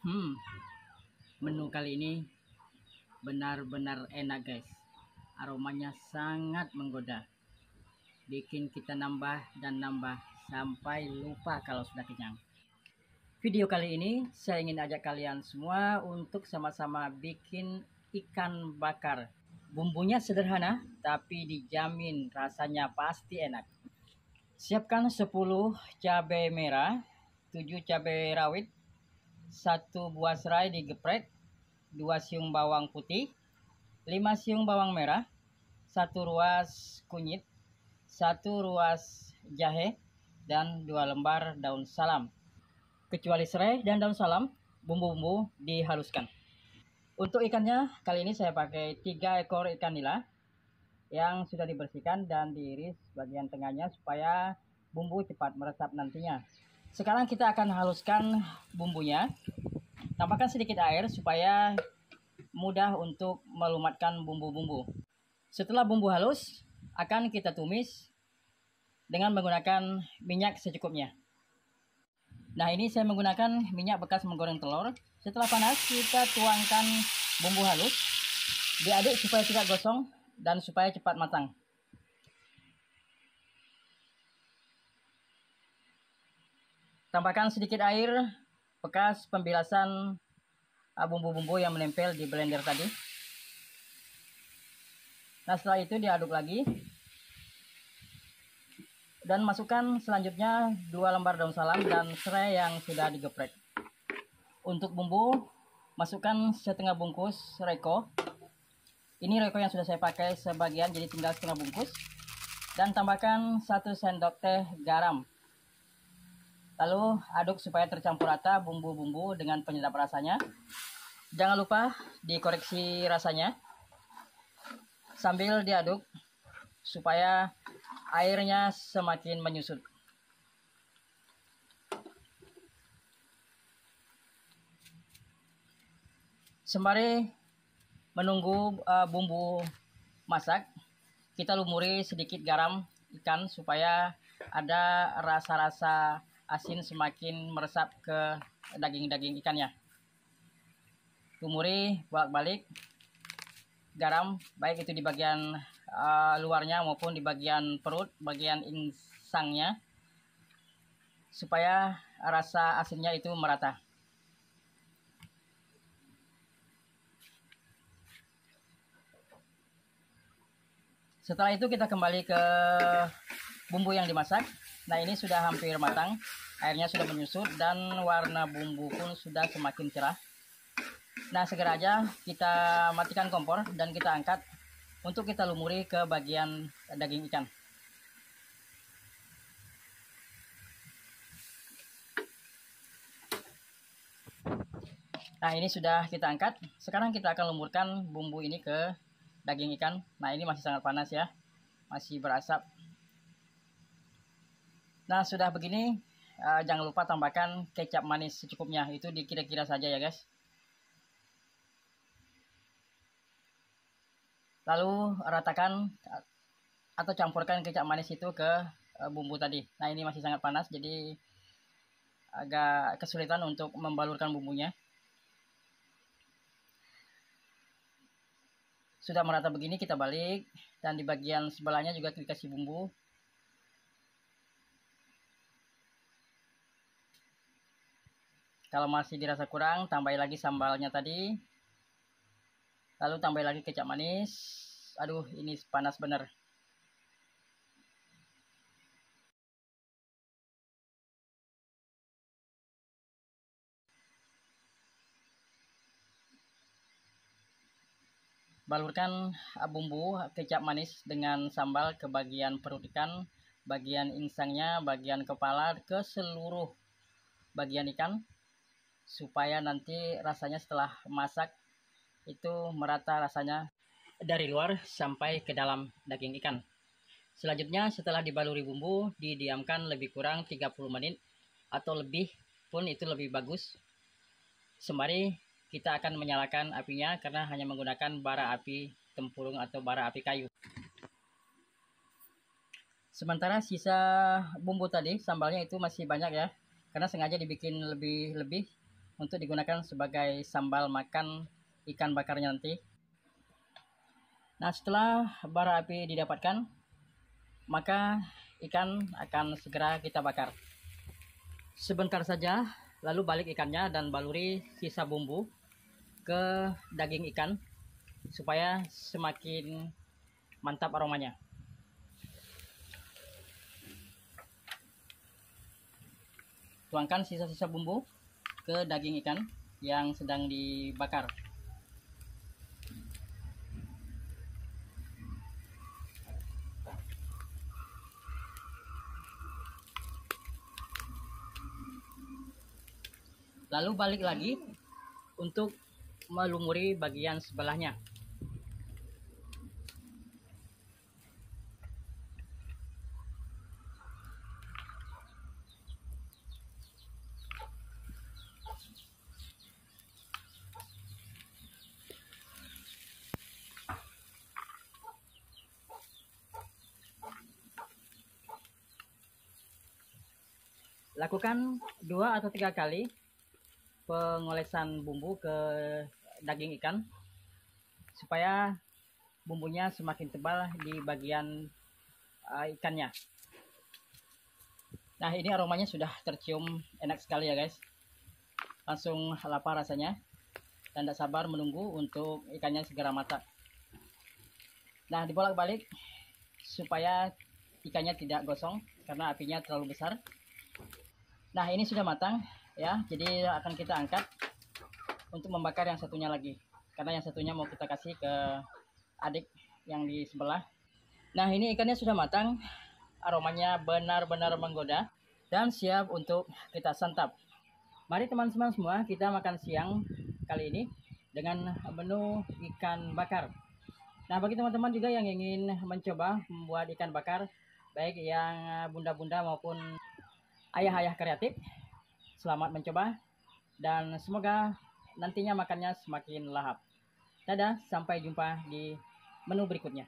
Hmm, Menu kali ini benar-benar enak guys. Aromanya sangat menggoda. Bikin kita nambah dan nambah sampai lupa kalau sudah kenyang. Video kali ini saya ingin ajak kalian semua untuk sama-sama bikin ikan bakar. Bumbunya sederhana tapi dijamin rasanya pasti enak. Siapkan 10 cabai merah, 7 cabai rawit, 1 buah serai digeprek, 2 siung bawang putih, 5 siung bawang merah, 1 ruas kunyit, 1 ruas jahe, dan 2 lembar daun salam. Kecuali serai dan daun salam, bumbu-bumbu dihaluskan. Untuk ikannya, kali ini saya pakai 3 ekor ikan nila yang sudah dibersihkan dan diiris bagian tengahnya supaya bumbu cepat meresap nantinya. Sekarang kita akan haluskan bumbunya. Tambahkan sedikit air supaya mudah untuk melumatkan bumbu-bumbu. Setelah bumbu halus, akan kita tumis dengan menggunakan minyak secukupnya. Nah, ini saya menggunakan minyak bekas menggoreng telur. Setelah panas, kita tuangkan bumbu halus. Diaduk supaya tidak gosong dan supaya cepat matang. Tambahkan sedikit air bekas pembilasan bumbu-bumbu yang menempel di blender tadi. Nah, setelah itu diaduk lagi. Dan masukkan selanjutnya 2 lembar daun salam dan serai yang sudah digeprek. Untuk bumbu, masukkan setengah bungkus reko. Ini reko yang sudah saya pakai sebagian, jadi tinggal setengah bungkus. Dan tambahkan 1 sendok teh garam. Lalu aduk supaya tercampur rata bumbu-bumbu dengan penyedap rasanya. Jangan lupa dikoreksi rasanya sambil diaduk supaya airnya semakin menyusut. Sembari menunggu bumbu masak, kita lumuri sedikit garam ikan supaya ada rasa-rasa asin semakin meresap ke daging-daging ikannya. Lumuri bolak-balik garam, baik itu di bagian luarnya maupun di bagian perut, bagian insangnya, supaya rasa asinnya itu merata. Setelah itu kita kembali ke bumbu yang dimasak. Nah, ini sudah hampir matang, airnya sudah menyusut dan warna bumbu pun sudah semakin cerah. Nah, segera aja kita matikan kompor dan kita angkat untuk kita lumuri ke bagian daging ikan. Nah, ini sudah kita angkat. Sekarang kita akan lumurkan bumbu ini ke daging ikan. Nah, ini masih sangat panas ya, masih berasap. Nah, sudah begini, jangan lupa tambahkan kecap manis secukupnya. Itu dikira-kira saja ya guys. Lalu ratakan atau campurkan kecap manis itu ke bumbu tadi. Nah, ini masih sangat panas, jadi agak kesulitan untuk membalurkan bumbunya. Sudah merata begini, kita balik, dan di bagian sebelahnya juga dikasih bumbu. Kalau masih dirasa kurang, tambahin lagi sambalnya tadi. Lalu tambahin lagi kecap manis. Aduh, ini panas bener. Balurkan bumbu kecap manis dengan sambal ke bagian perut ikan, bagian insangnya, bagian kepala, ke seluruh bagian ikan, supaya nanti rasanya setelah masak itu merata rasanya dari luar sampai ke dalam daging ikan. Selanjutnya, setelah dibaluri bumbu, didiamkan lebih kurang 30 menit atau lebih pun itu lebih bagus. Sembari kita akan menyalakan apinya karena hanya menggunakan bara api tempurung atau bara api kayu. Sementara sisa bumbu tadi, sambalnya itu masih banyak ya, karena sengaja dibikin lebih-lebih untuk digunakan sebagai sambal makan ikan bakarnya nanti. Nah, setelah bara api didapatkan, maka ikan akan segera kita bakar. Sebentar saja, lalu balik ikannya dan baluri sisa bumbu ke daging ikan supaya semakin mantap aromanya. Tuangkan sisa-sisa bumbu ke daging ikan yang sedang dibakar. Lalu balik lagi untuk melumuri bagian sebelahnya. Lakukan 2 atau 3 kali pengolesan bumbu ke daging ikan supaya bumbunya semakin tebal di bagian ikannya. Nah, ini aromanya sudah tercium enak sekali ya guys. Langsung lapar rasanya dan tidak sabar menunggu untuk ikannya segera matang. Nah, dibolak-balik supaya ikannya tidak gosong karena apinya terlalu besar. Nah, ini sudah matang ya, jadi akan kita angkat untuk membakar yang satunya lagi, karena yang satunya mau kita kasih ke adik yang di sebelah. Nah, ini ikannya sudah matang, aromanya benar-benar menggoda dan siap untuk kita santap. Mari teman-teman semua, kita makan siang kali ini dengan menu ikan bakar. Nah, bagi teman-teman juga yang ingin mencoba membuat ikan bakar, baik yang bunda-bunda maupun ayah-ayah kreatif, selamat mencoba dan semoga nantinya makannya semakin lahap. Dadah, sampai jumpa di menu berikutnya.